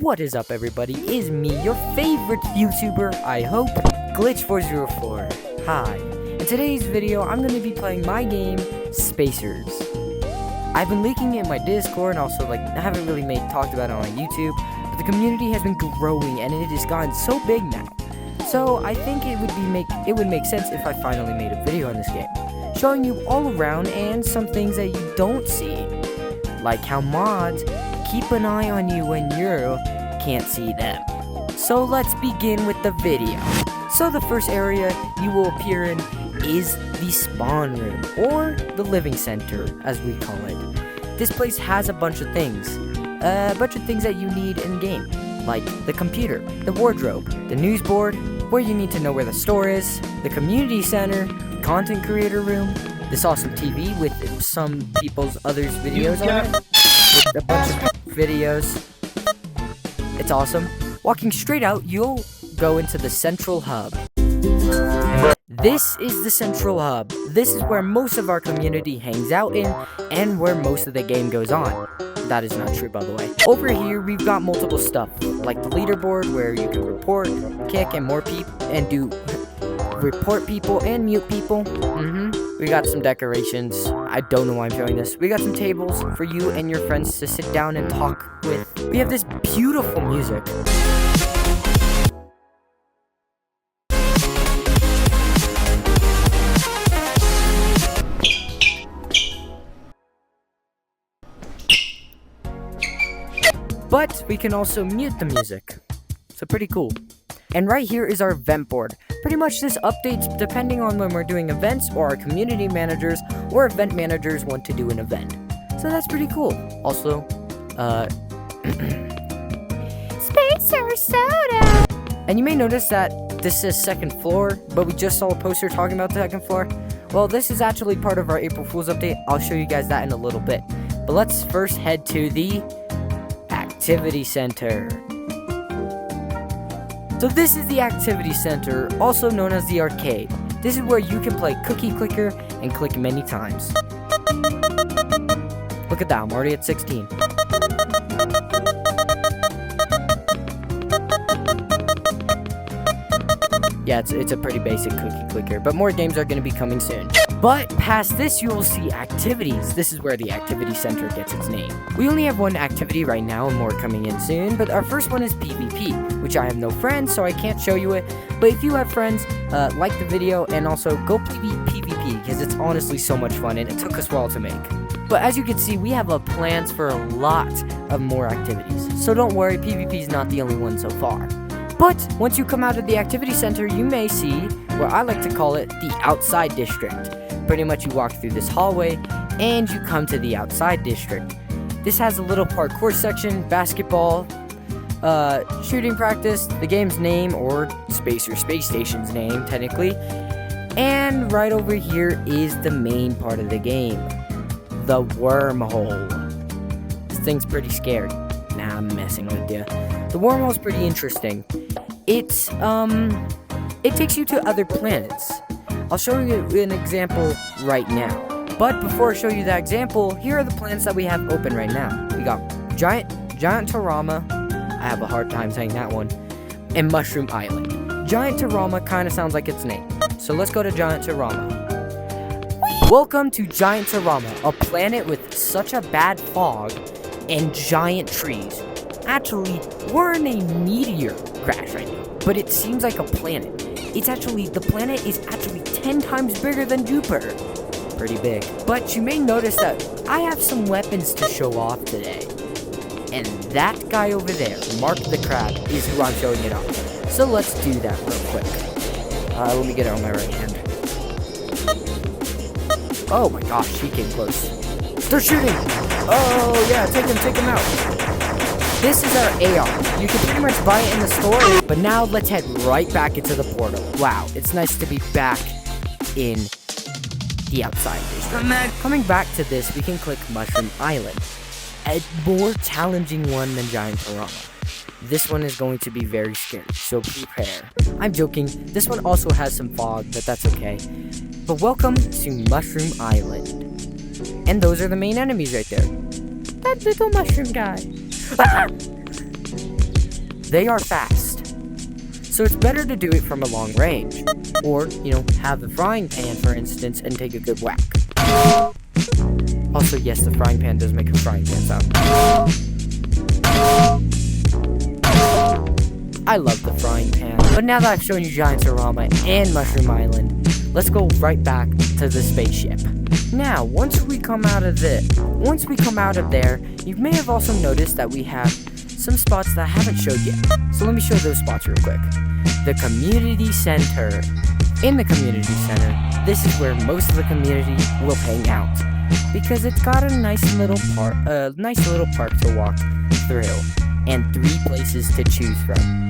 What is up, everybody? It's me, your favorite YouTuber, I hope, Glitch404. Hi. In today's video, I'm going to be playing my game, Spacers. I've been leaking it in my Discord, and also, I haven't really talked about it on my YouTube, but the community has been growing, and it has gotten so big now. So, I think it would make sense if I finally made a video on this game, showing you all around and some things that you don't see, like how mods keep an eye on you when you can't see them. So let's begin with the video. So the first area you will appear in is the spawn room, or the living center as we call it. This place has a bunch of things that you need in game, like the computer, the wardrobe, the news board, where you need to know where the store is, the community center, content creator room, this awesome TV with some people's others videos on it, with a bunch of videos. It's awesome. Walking straight out, you'll go into the central hub. This is the central hub. This is where most of our community hangs out in, and where most of the game goes on. That is not true, by the way. Over here, we've got multiple stuff, like the leaderboard, where you can report, kick, and more people, and report people and mute people. We got some decorations. I don't know why I'm showing this. We got some tables for you and your friends to sit down and talk with. We have this beautiful music. But we can also mute the music. So pretty cool. And right here is our event board. Pretty much this updates depending on when we're doing events, or our community managers or event managers want to do an event. So that's pretty cool. Also, Spacer Soda! And you may notice that this says second floor, but we just saw a poster talking about the second floor. Well, this is actually part of our April Fool's update. I'll show you guys that in a little bit. But let's first head to the Activity Center. So this is the Activity Center, also known as the arcade. This is where you can play Cookie Clicker and click many times. Look at that, I'm already at 16. Yeah, it's a pretty basic Cookie Clicker, but more games are going to be coming soon. But past this, you will see activities. This is where the Activity Center gets its name. We only have one activity right now, and more coming in soon, but our first one is PvP, which I have no friends, so I can't show you it. But if you have friends, like the video, and also go play PvP, because it's honestly so much fun, and it took us a while to make. But as you can see, we have plans for a lot of more activities. So don't worry, PvP is not the only one so far. But once you come out of the Activity Center, you may see, what I like to call it, the Outside District. Pretty much you walk through this hallway, and you come to the Outside District. This has a little parkour section, basketball, shooting practice, the game's name, or Spacer Space Station's name, technically. And right over here is the main part of the game, the wormhole. This thing's pretty scary. Nah, I'm messing with you. The wormhole's pretty interesting. It takes you to other planets. I'll show you an example right now. But before I show you that example, here are the planets that we have open right now. We got Giant Terrama. I have a hard time saying that one. And Mushroom Island. Giant Terrama kind of sounds like its name. So let's go to Giant Terrama. Welcome to Giant Terrama, a planet with such a bad fog and giant trees. Actually, we're in a meteor crash right now, but it seems like a planet. The planet is actually 10 times bigger than Jupiter. Pretty big. But you may notice that I have some weapons to show off today. And that guy over there, Mark the Crab, is who I'm showing it off. So let's do that real quick. Let me get it on my right hand. Oh my gosh, he came close. They're shooting! Oh yeah, take him out. This is our AR. You can pretty much buy it in the store, but now let's head right back into the portal. Wow, it's nice to be back in the Outside District. Coming back to this, we can click Mushroom Island, a more challenging one than Giant Terrama. This one is going to be very scary, so prepare. I'm joking, this one also has some fog, but that's okay. But welcome to Mushroom Island. And those are the main enemies right there. That little mushroom guy. they are fast. So it's better to do it from a long range. Or, have the frying pan, for instance, and take a good whack. Also, yes, the frying pan does make a frying pan sound. I love the frying pan. But now that I've shown you Giantsorama and Mushroom Island, let's go right back to the spaceship. Now, once we come out of there, you may have also noticed that we have some spots that I haven't showed yet. So let me show those spots real quick. The community center. In the community center, this is where most of the community will hang out, because it's got a nice little park to walk through, and 3 places to choose from.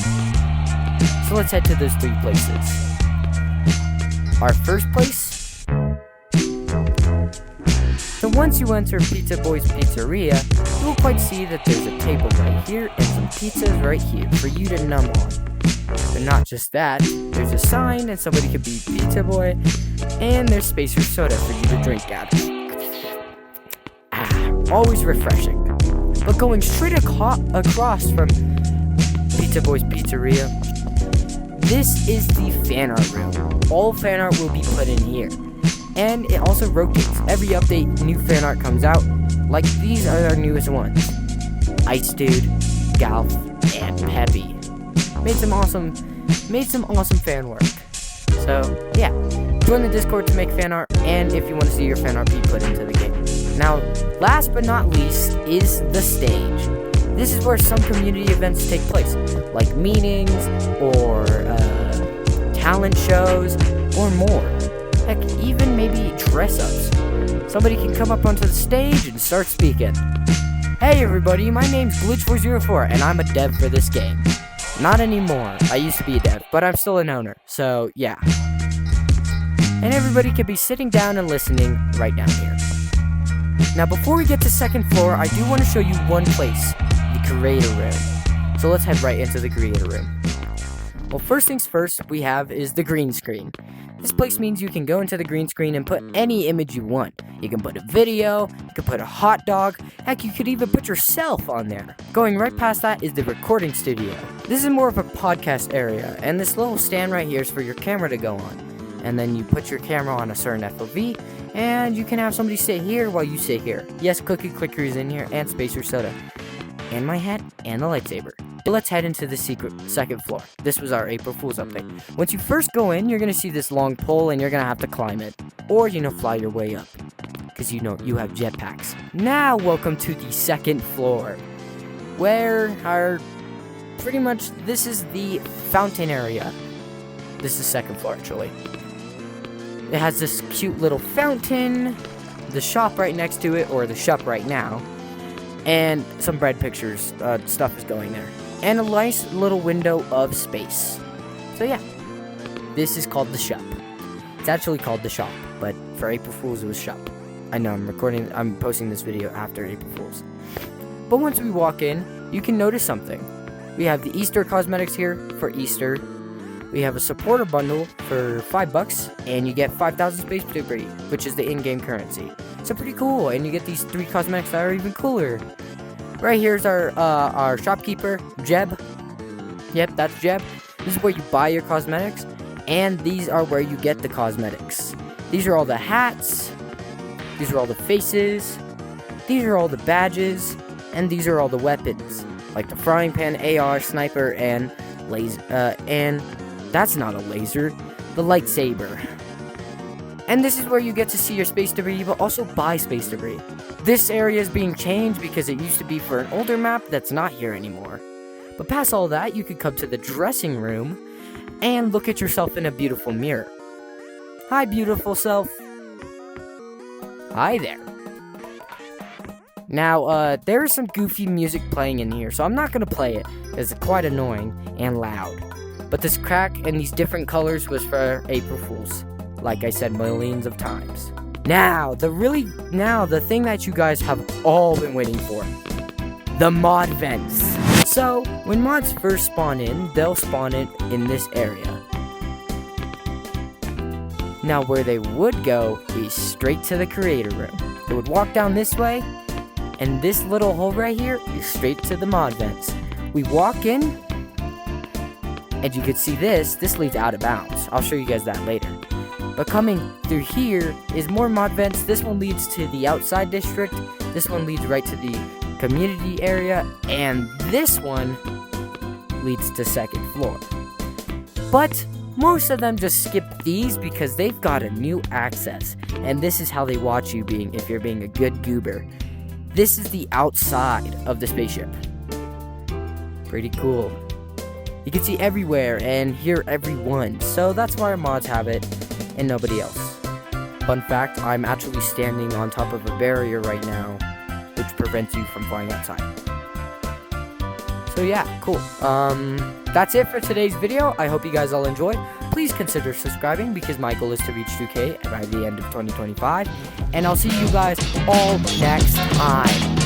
So let's head to those 3 places. Our first place. So once you enter Pizza Boy's Pizzeria, you will quite see that there's a table right here and some pizzas right here for you to numb on. But not just that, there's a sign and somebody could be Pizza Boy, and there's Spacer Soda for you to drink out of. Always refreshing. But going straight across from Pizza Boy's Pizzeria, this is the fan art room. All fan art will be put in here. And it also rotates. Every update, new fan art comes out. Like these are our newest ones. Ice Dude, Galf, and Peppy. Made some awesome fan work. So, yeah. Join the Discord to make fan art, and if you want to see your fan art be put into the game. Now, last but not least is the stage. This is where some community events take place, like meetings, or talent shows, or more. Heck, even maybe dress-ups. Somebody can come up onto the stage and start speaking. Hey everybody, my name's Glitch404, and I'm a dev for this game. Not anymore. I used to be a dev, but I'm still an owner, so yeah. And everybody could be sitting down and listening right down here. Now before we get to 2nd floor, I do want to show you one place, the creator room. So let's head right into the creator room. Well, first things first we have is the green screen. This place means you can go into the green screen and put any image you want. You can put a video, you can put a hot dog, heck, you could even put yourself on there. Going right past that is the recording studio. This is more of a podcast area, and this little stand right here is for your camera to go on. And then you put your camera on a certain FOV, and you can have somebody sit here while you sit here. Yes, Cookie Clicker is in here, and Spacer Soda. And my hat, and the lightsaber. Let's head into the 2nd floor. This was our April Fool's update. Once you first go in, you're going to see this long pole, and you're going to have to climb it. Or, fly your way up. Because, you have jetpacks. Now, welcome to the 2nd floor. Where this is the fountain area. This is 2nd floor, actually. It has this cute little fountain, the shop right next to it, or the shop right now, and some bread pictures, stuff is going there. And a nice little window of space. So yeah, this is called the shop. It's actually called the shop, but for April Fools it was shop. I know, I'm posting this video after April Fools. But once we walk in, you can notice something. We have the Easter cosmetics here for Easter. We have a supporter bundle for $5, and you get 5,000 space debris, which is the in-game currency. So pretty cool, and you get these 3 cosmetics that are even cooler. Right here's our shopkeeper, Jeb. Yep, that's Jeb. This is where you buy your cosmetics, and these are where you get the cosmetics. These are all the hats. These are all the faces. These are all the badges, and these are all the weapons, like the frying pan, AR, sniper, and laser. And that's not a laser, the lightsaber. And this is where you get to see your space debris, but also buy space debris. This area is being changed because it used to be for an older map that's not here anymore. But past all that, you could come to the dressing room and look at yourself in a beautiful mirror. Hi, beautiful self. Hi there. Now, there is some goofy music playing in here, so I'm not going to play it, because it's quite annoying and loud. But this crack and these different colors was for April Fools, like I said millions of times. Now, the thing that you guys have all been waiting for. The mod vents. So, when mods first spawn in, they'll spawn it in this area. Now, where they would go is straight to the creator room. They would walk down this way, and this little hole right here is straight to the mod vents. We walk in, And you can see this leads out of bounds. I'll show you guys that later. But coming through here is more mod vents. This one leads to the outside district. This one leads right to the community area. And this one leads to second floor. But most of them just skip these because they've got a new access. And this is how they watch you if you're being a good goober. This is the outside of the spaceship. Pretty cool. You can see everywhere and hear everyone. So that's why our mods have it and nobody else. Fun fact, I'm actually standing on top of a barrier right now, which prevents you from flying outside. So yeah, cool. That's it for today's video. I hope you guys all enjoyed. Please consider subscribing because my goal is to reach 2K by the end of 2025. And I'll see you guys all next time.